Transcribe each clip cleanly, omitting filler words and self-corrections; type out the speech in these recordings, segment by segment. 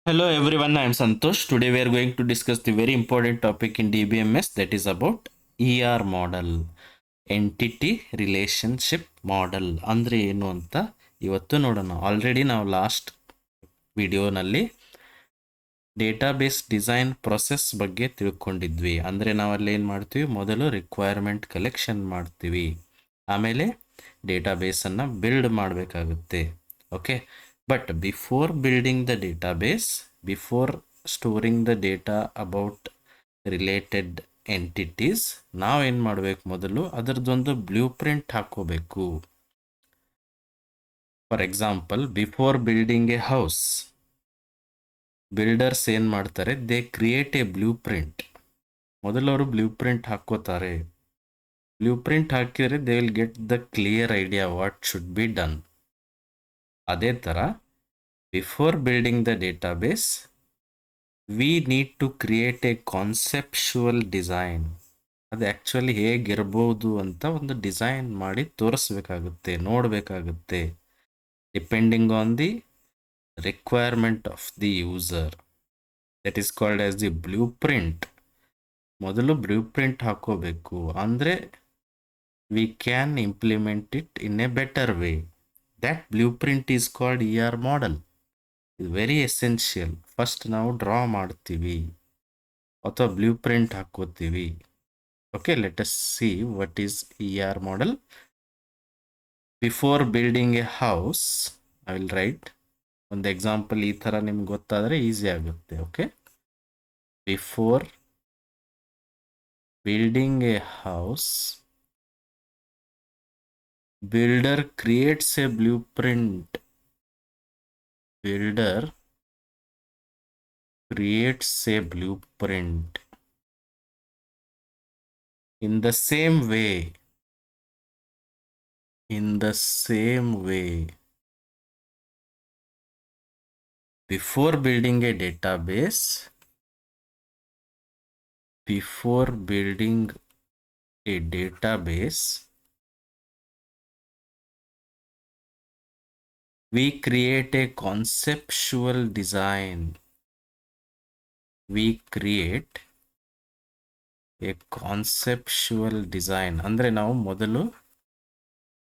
Hello everyone, I am Santosh. Today we are going to discuss the very important topic in DBMS, that is about ER model, Entity Relationship Model. ಅಂದ್ರೆ ಏನು ಅಂತ ಇವತ್ತು ನೋಡೋಣ. Already ನಾವು last ವಿಡಿಯೋನಲ್ಲಿ database design process ಬಗ್ಗೆ ತಿಳ್ಕೊಂಡಿದ್ವಿ. ಅಂದರೆ ನಾವಲ್ಲಿ ಏನು ಮಾಡ್ತೀವಿ, ಮೊದಲು ರಿಕ್ವೈರ್ಮೆಂಟ್ ಕಲೆಕ್ಷನ್ ಮಾಡ್ತೀವಿ, ಆಮೇಲೆ ಡೇಟಾಬೇಸನ್ನು ಬಿಲ್ಡ್ ಮಾಡಬೇಕಾಗುತ್ತೆ. Okay, but before building the database, before storing the data about related entities, ನಾವೇನು ಮಾಡಬೇಕು, ಮೊದಲು ಅದರದ್ದೊಂದು ಬ್ಲೂ ಪ್ರಿಂಟ್ ಹಾಕೋಬೇಕು. For example, before building a house, builders ಏನು ಮಾಡ್ತಾರೆ, they create a blueprint. ಮೊದಲು ಅವರು ಬ್ಲೂ ಪ್ರಿಂಟ್ ಹಾಕೋತಾರೆ. ಬ್ಲೂ ಪ್ರಿಂಟ್ ಹಾಕಿದರೆ they will get the clear idea what should be done. ಅದೇ ಥರ before building the database, we need to create A conceptual design. ಅದು actually ಹೇಗಿರ್ಬೋದು ಅಂತ ಒಂದು ಡಿಸೈನ್ ಮಾಡಿ ತೋರಿಸ್ಬೇಕಾಗುತ್ತೆ, ನೋಡಬೇಕಾಗುತ್ತೆ, depending on the requirement of the user. That is called as the blueprint. ಮೊದಲು ಬ್ಲೂ ಪ್ರಿಂಟ್ ಹಾಕೋಬೇಕು, ಅಂದರೆ we can implement it in a better way. That blueprint is called ER model. ಇದು very essential. First ನಾವು draw ಮಾಡ್ತೀವಿ ಅಥವಾ blueprint ಹಾಕೋತೀವಿ. Okay, let us see what is ER model. Before building a house, I will right ಒಂದು example. ಈ ಥರ ನಿಮ್ಗೆ ಗೊತ್ತಾದರೆ ಈಸಿ ಆಗುತ್ತೆ. Okay, before building a house, builder creates a blueprint. Builder creates a blueprint. In the same way, before building a database, we create a conceptual design. ಅಂದರೆ ನಾವು ಮೊದಲು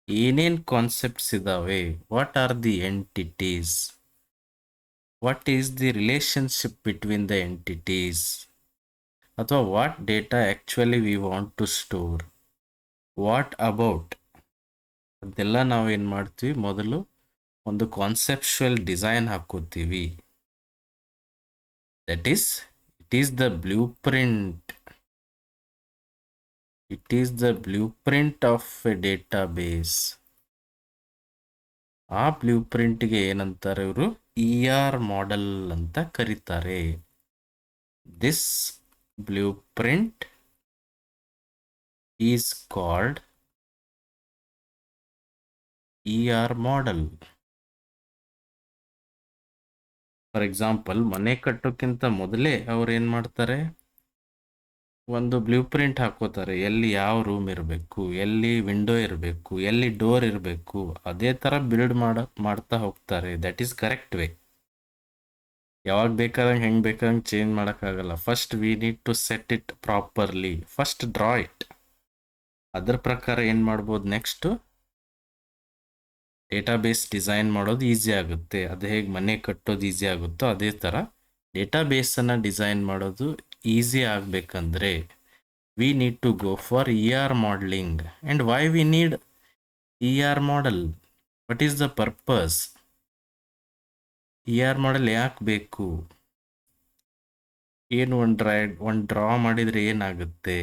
ಏನೇನು ಕಾನ್ಸೆಪ್ಟ್ಸ್ ಇದ್ದಾವೆ, what are the entities, what is the relationship between the entities, ಅಥವಾ what data actually we want to store, what about, ಅದೆಲ್ಲ ನಾವು ಏನು ಮಾಡ್ತೀವಿ, ಮೊದಲು ಒಂದು ಕಾನ್ಸೆಪ್ಚುವಲ್ ಡಿಸೈನ್ ಹಾಕೋತೀವಿ. That is it is the blueprint. It is the blueprint of a database. ಆ ಬ್ಲೂ ಪ್ರಿಂಟ್ಗೆ ಏನಂತಾರೆ ಇವರು, ER ಮಾಡೆಲ್ ಅಂತ ಕರೀತಾರೆ. This blueprint is called ER model. For example, ಮನೆ ಕಟ್ಟೋಕ್ಕಿಂತ ಮೊದಲೇ ಅವ್ರು ಏನು ಮಾಡ್ತಾರೆ, ಒಂದು ಬ್ಲೂ ಪ್ರಿಂಟ್ ಹಾಕೋತಾರೆ. ಎಲ್ಲಿ ಯಾವ ರೂಮ್ ಇರಬೇಕು, ಎಲ್ಲಿ ವಿಂಡೋ ಇರಬೇಕು, ಎಲ್ಲಿ ಡೋರ್ ಇರಬೇಕು, ಅದೇ ಥರ ಬಿಲ್ಡ್ ಮಾಡ್ತಾ ಹೋಗ್ತಾರೆ. That is correct way. ಯಾವಾಗ ಬೇಕಾದಂಗೆ ಹೆಂಗೆ ಬೇಕಾದಂಗೆ ಚೇಂಜ್ ಮಾಡೋಕ್ಕಾಗಲ್ಲ. First we need to set it properly. First draw it. ಅದ್ರ ಪ್ರಕಾರ ಏನು ಮಾಡ್ಬೋದು, ನೆಕ್ಸ್ಟು ಡೇಟಾಬೇಸ್ ಡಿಸೈನ್ ಮಾಡೋದು ಈಸಿ ಆಗುತ್ತೆ. ಅದು ಹೇಗೆ ಮನೆ ಕಟ್ಟೋದು ಈಸಿ ಆಗುತ್ತೋ ಅದೇ ಥರ ಡೇಟಾಬೇಸನ್ನು ಡಿಸೈನ್ ಮಾಡೋದು ಈಸಿ ಆಗಬೇಕಂದ್ರೆ we need to go for ER modelling. And why we need ER model? What is the purpose? ER model ಯಾಕೆ ಬೇಕು? ಏನು ಒಂದು ಡ್ರಾ ಮಾಡಿದರೆ ಏನಾಗುತ್ತೆ?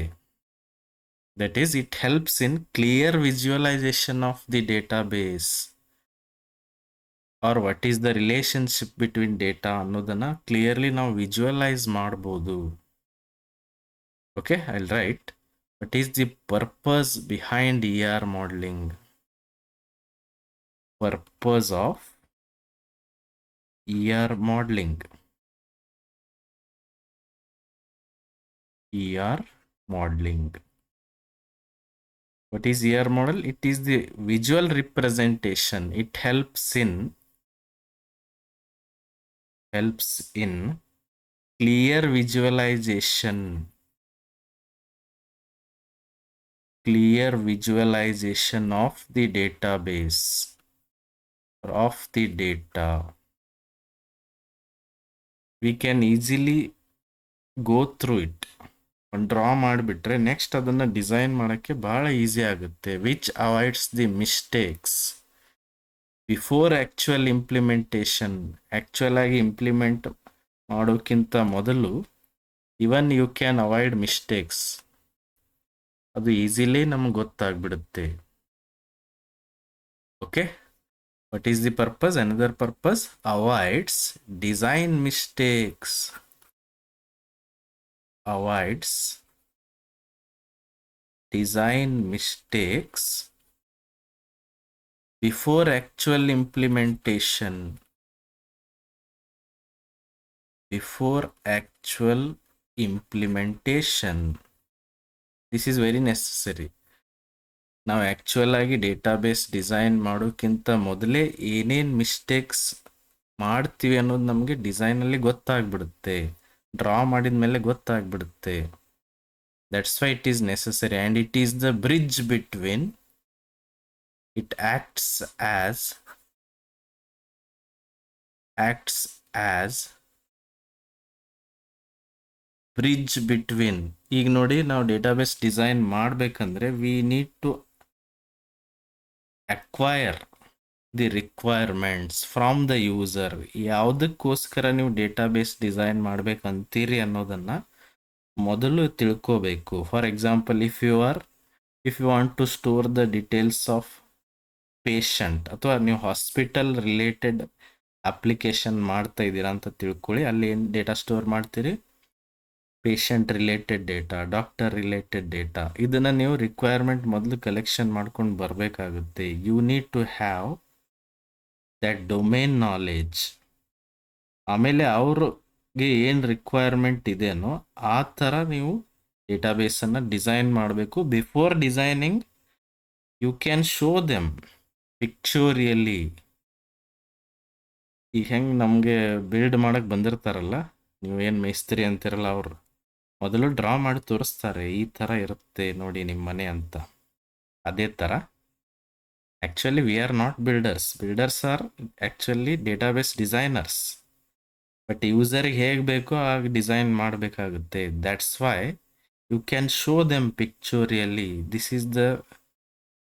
That is, it helps in clear visualisation of the database, or what is the relationship between data ಅನ್ನೋದನ್ನು clearly ನಾವು visualise ಮಾಡ್ಬೋದು. Okay, I will write what is the purpose behind ER modelling. Purpose of ER modeling. ER modeling. What is ER model? It is the visual representation. It helps in helps in clear visualization of the database or of the data. We can easily go through it. ಒಂದು draw ಮಾಡಿಬಿಟ್ರೆ next ಅದನ್ನು design ಮಾಡೋಕ್ಕೆ ಭಾಳ easy ಆಗುತ್ತೆ. Which avoids the mistakes before actual implementation. Actual ಆಗಿ implement ಮಾಡೋಕ್ಕಿಂತ ಮೊದಲು even you can avoid mistakes. ಅದು ಈಸಿಲಿ ನಮ್ಗೆ ಗೊತ್ತಾಗ್ಬಿಡುತ್ತೆ. Okay, what is the purpose? Another purpose, avoids design mistakes. Avoids design mistakes before actual implementation. Before actual implementation. This is very necessary. ನಾವು actual ಆಗಿ database design ಮಾಡೋಕ್ಕಿಂತ ಮೊದಲೇ ಏನೇನು mistakes ಮಾಡ್ತೀವಿ ಅನ್ನೋದು ನಮಗೆ ಡಿಸೈನಲ್ಲಿ ಗೊತ್ತಾಗ್ಬಿಡುತ್ತೆ. ಡ್ರಾ ಮಾಡಿದ ಮೇಲೆ ಗೊತ್ತಾಗ್ಬಿಡುತ್ತೆ. That's why it is necessary and it is the bridge between. It acts as bridge between. ಈಗ ನೋಡಿ, ನಾವು ಡೇಟಾಬೇಸ್ ಡಿಸೈನ್ ಮಾಡಬೇಕಂದ್ರೆ we need to acquire the requirements from the user. ಯಾವುದಕ್ಕೋಸ್ಕರ ನೀವು ಡೇಟಾಬೇಸ್ ಡಿಸೈನ್ ಮಾಡ್ಬೇಕಂತೀರಿ ಅನ್ನೋದನ್ನು ಮೊದಲು ತಿಳ್ಕೋಬೇಕು. For example, if you want to store the details of patient, ಅಥವಾ ನೀವು ಹಾಸ್ಪಿಟಲ್ ರಿಲೇಟೆಡ್ ಅಪ್ಲಿಕೇಶನ್ ಮಾಡ್ತಾ ಇದ್ದೀರಾ ಅಂತ ತಿಳ್ಕೊಳ್ಳಿ. ಅಲ್ಲಿ ಏನು ಡೇಟಾ ಸ್ಟೋರ್ ಮಾಡ್ತೀರಿ? Patient related data, doctor related data. ಇದನ್ನು ನೀವು ರಿಕ್ವೈರ್ಮೆಂಟ್ ಮೊದಲು ಕಲೆಕ್ಷನ್ ಮಾಡ್ಕೊಂಡು ಬರಬೇಕಾಗುತ್ತೆ. You need to have that domain knowledge. ಆಮೇಲೆ ಅವ್ರಿಗೆ ಏನು ರಿಕ್ವೈರ್ಮೆಂಟ್ ಇದೆಯೋ ಆ ಥರ ನೀವು ಡೇಟಾಬೇಸನ್ನು ಡಿಸೈನ್ ಮಾಡಬೇಕು. Before designing you can show them pictorially. ಈಗ ಹೆಂಗೆ ನಮಗೆ ಬಿಲ್ಡ್ ಮಾಡೋಕ್ಕೆ ಬಂದಿರ್ತಾರಲ್ಲ, ನೀವೇನು ಮೇಸ್ತ್ರಿ ಅಂತಿರಲ್ಲ, ಅವರು ಮೊದಲು ಡ್ರಾ ಮಾಡಿ ತೋರಿಸ್ತಾರೆ, ಈ ಥರ ಇರುತ್ತೆ ನೋಡಿ ನಿಮ್ಮ ಮನೆ ಅಂತ. ಅದೇ ಥರ actually we are not builders. Builders are actually database designers. But ಯೂಸರಿಗೆ ಹೇಗೆ ಬೇಕೋ ಆಗ ಡಿಸೈನ್ ಮಾಡಬೇಕಾಗುತ್ತೆ. That's why you can show them pictorially. This is the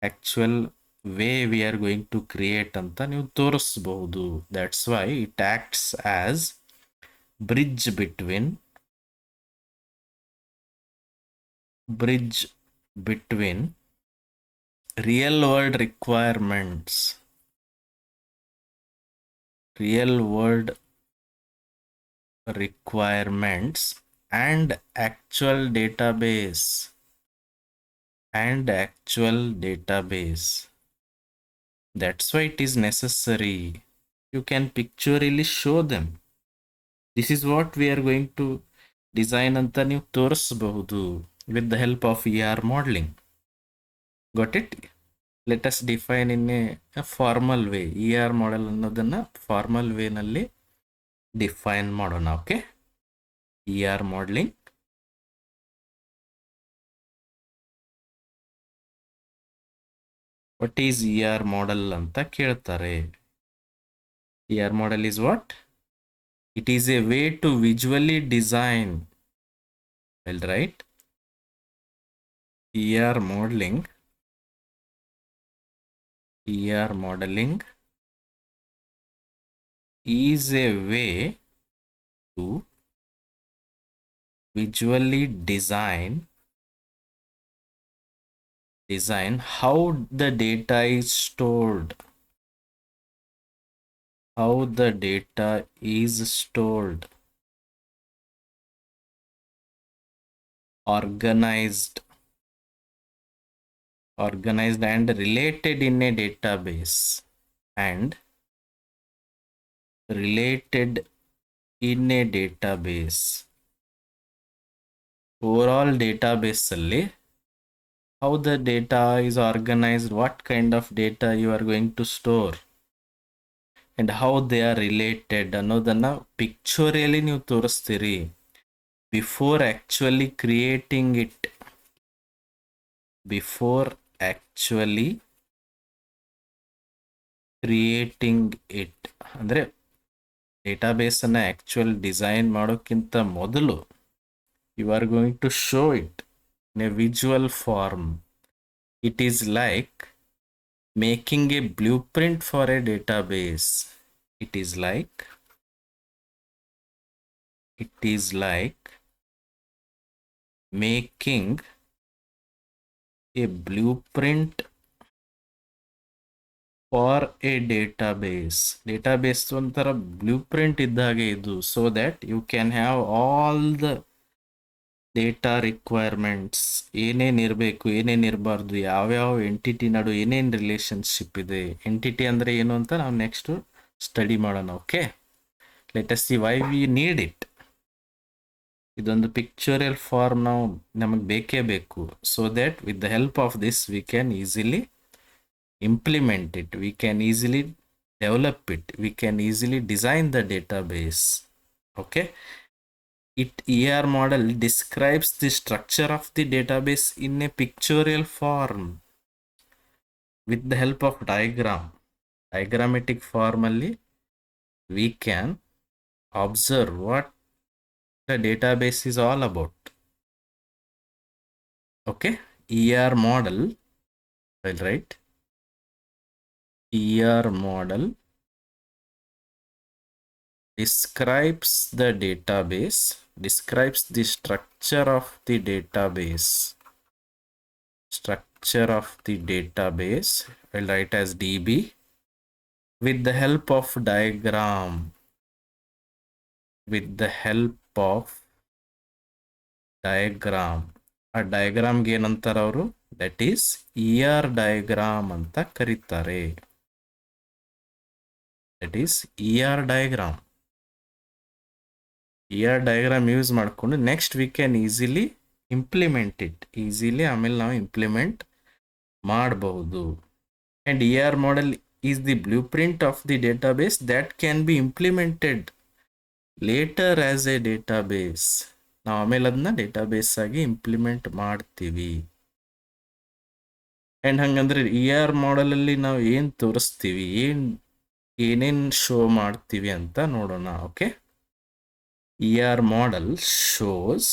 actual way we are going to create ಅಂತ ನೀವು ತೋರಿಸ್ಬಹುದು. That's why it acts as bridge between real world requirements and actual database. That's why it is necessary. You can pictorially show them. This is what we are going to design ಅಂತ ನೀವು ತೋರಿಸಬಹುದು with the help of ER modeling. Got it? Let us define in a formal way. ER model ಅನ್ನೋದನ್ನು formal ವೇನಲ್ಲಿ define ಮಾಡೋಣ. Okay, ER modeling. What is ER model ಅಂತ ಕೇಳ್ತಾರೆ. ER model is what? It is a way to visually design. Well, right? ER modeling is a way to visually design how the data is stored. Organized and related in a database. Overall database ಅಲ್ಲಿ how the data is organized, what kind of data you are going to store. And how they are related ಅನ್ನೋದನ್ನು pictorially ನೀವು ತೋರಿಸ್ತೀರಿ before actually creating it. Before actually creating it ಅಂದರೆ ಡೇಟಾಬೇಸನ್ನು actual design ಮಾಡೋಕ್ಕಿಂತ ಮೊದಲು you are going to show it in a visual form. It is like making a blueprint for a database. It is like making a blueprint for a database. Database ಒಂಥರ blueprint ಇದ್ದಾಗೆ ಇದು, so that you can have all the data requirements, ಏನೇನು ಇರಬೇಕು ಏನೇನು ಇರಬಾರ್ದು, ಯಾವ್ಯಾವ entity ನಡು ಏನೇನು ರಿಲೇಷನ್ಶಿಪ್ ಇದೆ. ಎಂಟಿಟಿ ಅಂದರೆ ಏನು ಅಂತ ನಾವು ನೆಕ್ಸ್ಟು ಸ್ಟಡಿ ಮಾಡೋಣ. Okay, let us see why we need it. ಇದೊಂದು ಪಿಕ್ಚೋರಿಯಲ್ ಫಾರ್ಮ್ ನಮಗೆ ಬೇಕೇ ಬೇಕು. So that with the help of this we can easily implement it, we can easily develop it, we can easily design the database. Okay, ER model describes the structure of the database in a pictorial form with the help of diagram. Diagrammatic form alli we can observe what the database is all about. Okay, ER model, I'll write ER model describes the database, describes the structure of the database. Structure of the database, I'll write as DB, with the help of diagram. With the help of diagram. ಆ ಡಯಾಗ್ರಾಮ್ಗೆ ಏನಂತಾರೆ ಅವರು? That is ER diagram ಅಂತ ಕರೀತಾರೆ. That is ER diagram. ER diagram use ಮಾಡಿಕೊಂಡು next we can easily implement it. Easily ಆಮೇಲೆ ನಾವು implement ಮಾಡಬಹುದು. And ER model is the blueprint of the database that can be implemented later as a database. ನಾವು ಆಮೇಲೆ ಅದನ್ನ database ಆಗಿ implement ಮಾಡ್ತೀವಿ. And ಹಂಗಂದ್ರೆ ER ಮಾಡೆಲಲ್ಲಿ ನಾವು ಏನು ತೋರಿಸ್ತೀವಿ, ಏನೇನು ಶೋ ಮಾಡ್ತೀವಿ ಅಂತ ನೋಡೋಣ. Okay, ER model shows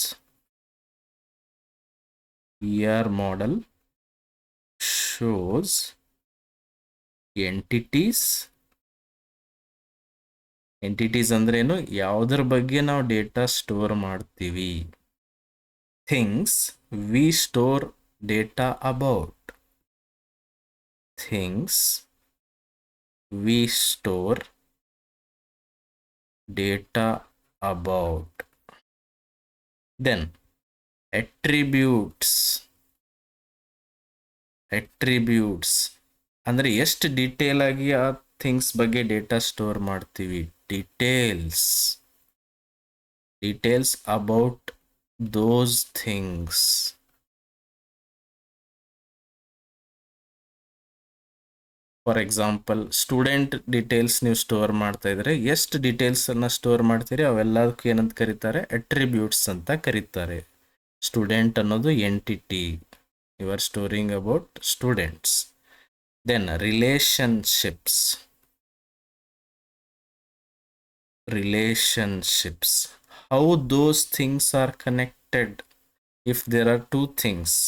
entities ಅಂದ್ರೆ ಏನು? ಯಾವುದ್ರ ಬಗ್ಗೆ ನಾವು ಡೇಟಾ ಸ್ಟೋರ್ ಮಾಡ್ತೀವಿ. Things we store data about. Things we store data about. Then attributes ಅಂದರೆ ಎಷ್ಟು ಡೀಟೇಲ್ ಆಗಿ ಆ ಥಿಂಗ್ಸ್ ಬಗ್ಗೆ ಡೇಟಾ ಸ್ಟೋರ್ ಮಾಡ್ತೀವಿ. Details about those things. For example, student details ನೀವು ಸ್ಟೋರ್ ಮಾಡ್ತಾ ಇದ್ರೆ ಎಷ್ಟು ಡೀಟೇಲ್ಸನ್ನು ಸ್ಟೋರ್ ಮಾಡ್ತೀರಿ ಅವೆಲ್ಲದಕ್ಕೂ ಏನಂತ ಕರೀತಾರೆ? ಅಟ್ರಿಬ್ಯೂಟ್ಸ್ ಅಂತ ಕರೀತಾರೆ. ಸ್ಟೂಡೆಂಟ್ ಅನ್ನೋದು entity, you are storing about students. Then relationships. How those things are connected. If there are two things,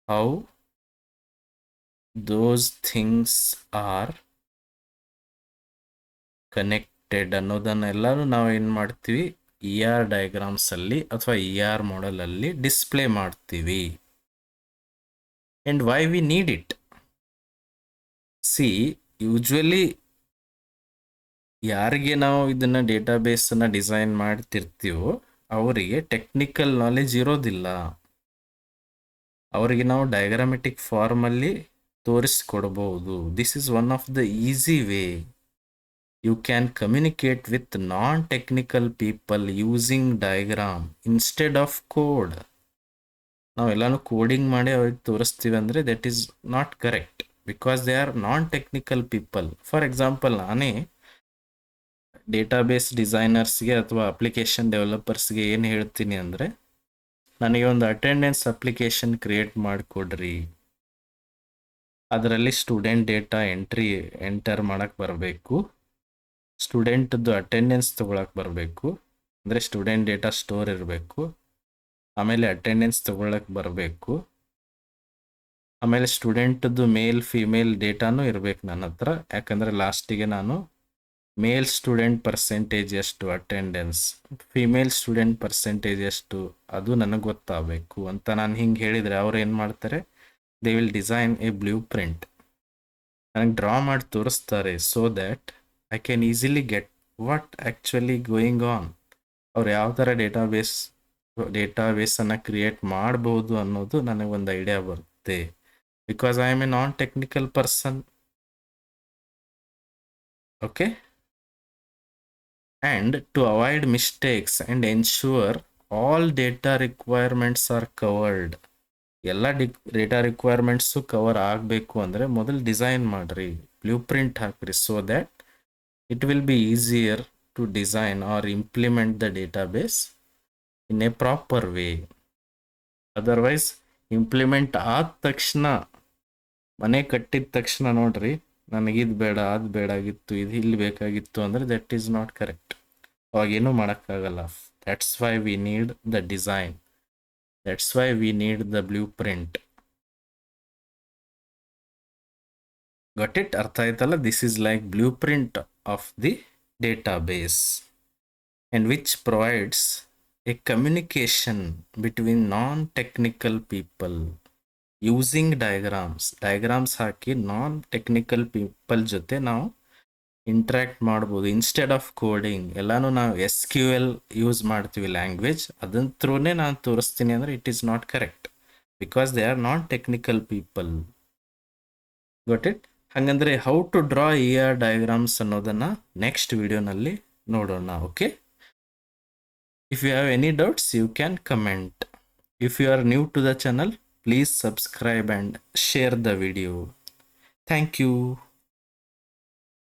how those things are connected ಅನ್ನೋದನ್ನೆಲ್ಲನೂ ನಾವು ಏನು ಮಾಡ್ತೀವಿ? ER ಡಯಾಗ್ರಾಮ್ಸ್ ಅಲ್ಲಿ ಅಥವಾ ER ಮಾಡೆಲ್ ಅಲ್ಲಿ ಡಿಸ್ಪ್ಲೇ ಮಾಡ್ತೀವಿ. And why we need it? See, usually ಯಾರಿಗೆ ನಾವು ಇದನ್ನ ಡೇಟಾಬೇಸನ್ನು ಡಿಸೈನ್ ಮಾಡ್ತಿರ್ತೀವೋ ಅವರಿಗೆ ಟೆಕ್ನಿಕಲ್ ನಾಲೆಜ್ ಇರೋದಿಲ್ಲ. ಅವರಿಗೆ ನಾವು ಡಯಾಗ್ರಾಮೆಟಿಕ್ ಫಾರ್ಮಲ್ಲಿ ತೋರಿಸ್ಕೊಡ್ಬೋದು. This is one of the easy way you can communicate with non technical people using diagram instead of code. ನಾವೆಲ್ಲಾನು ಕೋಡಿಂಗ್ ಮಾಡಿ ಅವ್ರಿಗೆ ತೋರಿಸ್ತೀವಿ ಅಂದರೆ that is not correct. Because they are non technical people. For example, ನಾನೇ database ಡಿಸೈನರ್ಸ್ಗೆ ಅಥವಾ application ಡೆವಲಪರ್ಸ್ಗೆ ಏನು ಹೇಳ್ತೀನಿ ಅಂದರೆ, ನನಗೆ ಒಂದು ಅಟೆಂಡೆನ್ಸ್ ಅಪ್ಲಿಕೇಶನ್ ಕ್ರಿಯೇಟ್ ಮಾಡಿಕೊಡ್ರಿ, ಅದರಲ್ಲಿ ಸ್ಟೂಡೆಂಟ್ ಡೇಟಾ ಎಂಟರ್ ಮಾಡೋಕ್ಕೆ ಬರಬೇಕು, ಸ್ಟೂಡೆಂಟ್ದು ಅಟೆಂಡೆನ್ಸ್ ತೊಗೊಳಕ್ಕೆ ಬರಬೇಕು, ಅಂದರೆ ಸ್ಟೂಡೆಂಟ್ ಡೇಟಾ ಸ್ಟೋರ್ ಇರಬೇಕು, ಆಮೇಲೆ ಅಟೆಂಡೆನ್ಸ್ ತೊಗೊಳಕ್ಕೆ ಬರಬೇಕು, ಆಮೇಲೆ ಸ್ಟೂಡೆಂಟ್ದು ಮೇಲ್ ಫಿಮೇಲ್ ಡೇಟಾನು ಇರಬೇಕು ನನ್ನ ಹತ್ರ. ಯಾಕಂದರೆ ಲಾಸ್ಟಿಗೆ ನಾನು ಮೇಲ್ ಸ್ಟೂಡೆಂಟ್ ಪರ್ಸೆಂಟೇಜ್ ಎಷ್ಟು ಅಟೆಂಡೆನ್ಸ್, ಫಿಮೇಲ್ ಸ್ಟೂಡೆಂಟ್ ಪರ್ಸೆಂಟೇಜ್ ಎಷ್ಟು ಅದು ನನಗೆ ಗೊತ್ತಾಗಬೇಕು ಅಂತ ನಾನು ಹಿಂಗೆ ಹೇಳಿದರೆ ಅವ್ರು ಏನು ಮಾಡ್ತಾರೆ, they will design A blue print, ನನಗೆ ಡ್ರಾ ಮಾಡಿ ತೋರಿಸ್ತಾರೆ. So that I can easily get what actually going on. ಅವ್ರು ಯಾವ ಥರ ಡೇಟಾಬೇಸನ್ನು ಕ್ರಿಯೇಟ್ ಮಾಡ್ಬೋದು ಅನ್ನೋದು ನನಗೊಂದು ಐಡಿಯಾ ಬರುತ್ತೆ. Because I am A non technical person. Okay, and to avoid mistakes and ensure all data requirements are covered. ಎಲ್ಲ data requirements cover ಆಗಬೇಕು ಅಂದರೆ ಮೊದಲು ಡಿಸೈನ್ ಮಾಡಿರಿ, ಬ್ಲೂ ಪ್ರಿಂಟ್ ಹಾಕಿರಿ, so that it will be easier to design or implement the database in a proper way. Otherwise implement ಆದ ತಕ್ಷಣ, ಮನೆ ಕಟ್ಟಿದ ತಕ್ಷಣ ನೋಡ್ರಿ, ನನಗಿದು ಬೇಡ, ಅದು ಬೇಡಾಗಿತ್ತು, ಇದು ಇಲ್ಲಿ ಬೇಕಾಗಿತ್ತು ಅಂದರೆ ದಟ್ ಈಸ್ ನಾಟ್ ಕರೆಕ್ಟ್. ಅವಾಗೇನು ಮಾಡೋಕ್ಕಾಗಲ್ಲ. That's why we need the design, that's why we need the blueprint. Got it? ಅರ್ಥ ಆಯ್ತಲ್ಲ? This is like blueprint of the database and which provides a communication between non technical people using diagrams ಹಾಕಿ non technical people ಜೊತೆ ನಾವು interact ಮಾಡ್ಬೋದು. Instead of coding ಎಲ್ಲನೂ ನಾವು SQL use ಮಾಡ್ತೀವಿ language, ಅದನ್ನ ಥ್ರೂನೇ ನಾನು ತೋರಿಸ್ತೀನಿ ಅಂದರೆ it is not correct, because they are non technical people. Got it? ಹಾಗಂದರೆ ಹೌ ಟು ಡ್ರಾ ಡಯಾಗ್ರಾಮ್ಸ್ ಅನ್ನೋದನ್ನು ನೆಕ್ಸ್ಟ್ ವಿಡಿಯೋನಲ್ಲಿ ನೋಡೋಣ. Okay, if you have any doubts you can comment. If you are new to the channel, please subscribe and share the video. Thank you.